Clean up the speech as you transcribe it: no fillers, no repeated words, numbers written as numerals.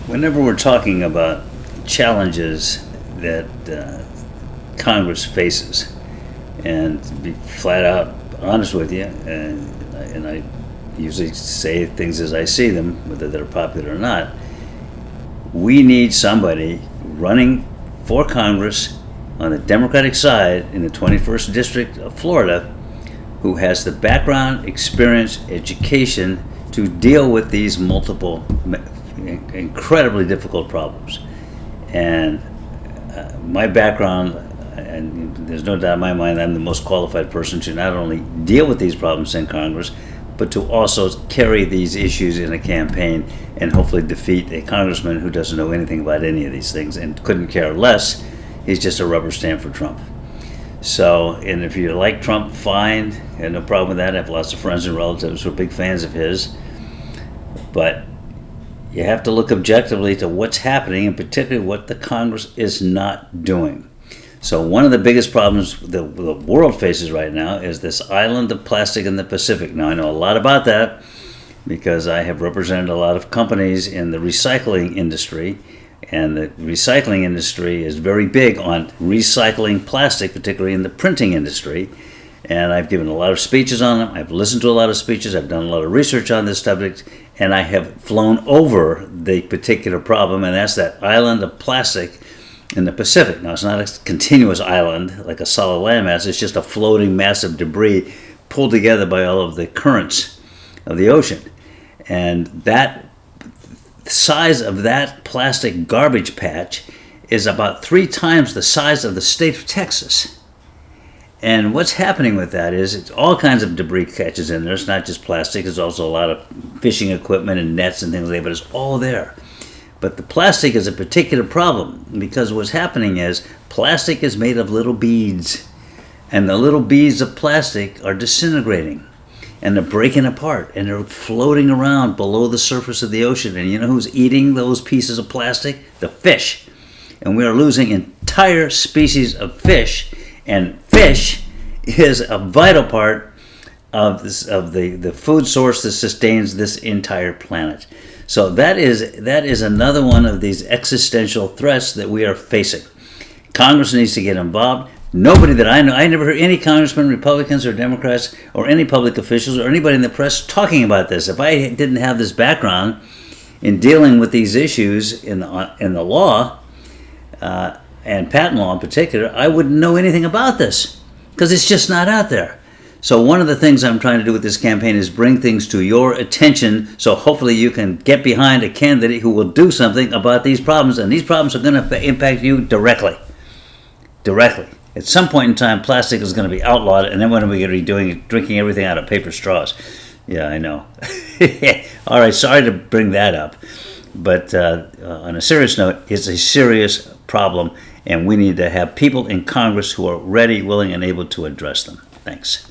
Whenever we're talking about challenges that Congress faces, and to be flat out honest with you, and I usually say things as I see them, whether they're popular or not, we need somebody running for Congress on the Democratic side in the 21st District of Florida who has the background, experience, education to deal with these multiple incredibly difficult problems. And my background, and there's no doubt in my mind I'm the most qualified person to not only deal with these problems in Congress, but to also carry these issues in a campaign and hopefully defeat a congressman who doesn't know anything about any of these things and couldn't care less. He's just a rubber stamp for Trump. So, and if you like Trump, fine, I have no problem with that. I have lots of friends and relatives who are big fans of his. But you have to look objectively to what's happening, and particularly what the Congress is not doing. So one of the biggest problems the world faces right now is this island of plastic in the Pacific. Now, I know a lot about that because I have represented a lot of companies in the recycling industry, and the recycling industry is very big on recycling plastic, particularly in the printing industry. And I've given a lot of speeches on them. I've listened to a lot of speeches. I've done a lot of research on this subject, and I have flown over the particular problem, and that's that island of plastic in the Pacific. Now, it's not a continuous island like a solid landmass. It's just a floating mass of debris pulled together by all of the currents of the ocean. And that size of that plastic garbage patch is about 3 times the size of the state of Texas. And what's happening with that is it's all kinds of debris catches in there. It's not just plastic. There's also a lot of fishing equipment and nets and things like that, but it's all there. But the plastic is a particular problem because what's happening is plastic is made of little beads, and the little beads of plastic are disintegrating, and they're breaking apart, and they're floating around below the surface of the ocean. And you know who's eating those pieces of plastic? The fish. And we are losing entire species of fish, and fish is a vital part of the food source that sustains this entire planet. So that is another one of these existential threats that we are facing. Congress needs to get involved. Nobody that I know, I never heard any congressmen, Republicans or Democrats, or any public officials or anybody in the press talking about this. If I didn't have this background in dealing with these issues in the law, and patent law in particular, I wouldn't know anything about this because it's just not out there. So one of the things I'm trying to do with this campaign is bring things to your attention, so hopefully you can get behind a candidate who will do something about these problems, and these problems are going to impact you directly. At some point in time, plastic is going to be outlawed, and then when are we going to be drinking everything out of paper straws? Yeah, I know. All right, sorry to bring that up. But on a serious note, it's a serious problem, and we need to have people in Congress who are ready, willing, and able to address them. Thanks.